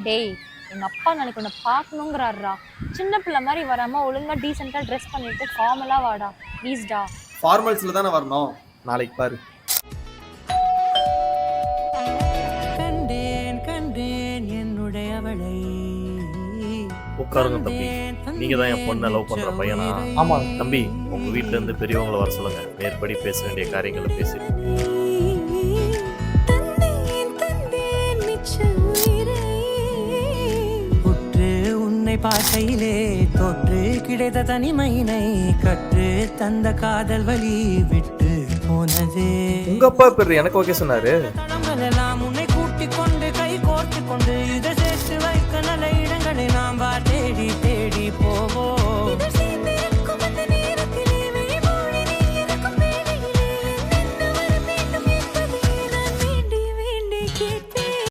டேய், எங்க அப்பா நாளைக்கு உன்னை பார்க்கணுங்கிறாருடா. சின்ன பிள்ளை மாதிரி வராம ஒழுங்கா டீசெண்டா ட்ரெஸ் பண்ணிட்டு ஃபார்மலா வாடா ப்ளீஸ்டா. ஃபார்மல்ஸ்ல தானே வரணும், நாளைக்கு பாரு. கண்டேன் கண்டேன் என்னுடைய அவளை. உட்காருங்க தம்பி. நீங்க தான் என் பொண்ணை லவ் பண்ற பையனா? ஆமா தம்பி, உங்க வீட்ல இருந்து பெரியவங்களை வர சொல்லுங்க. மேற்படி பேச வேண்டிய காரியங்களை பேசி. உற்று உன்னை பார்க்கையிலே தொற்று கிடைத்த தனிமையினை கற்று தந்த காதல் வழி விட்டு போனதே. உங்க அப்பா பேர் எனக்கு ஓகே சொன்னாரு. தடங்களெல்லாம்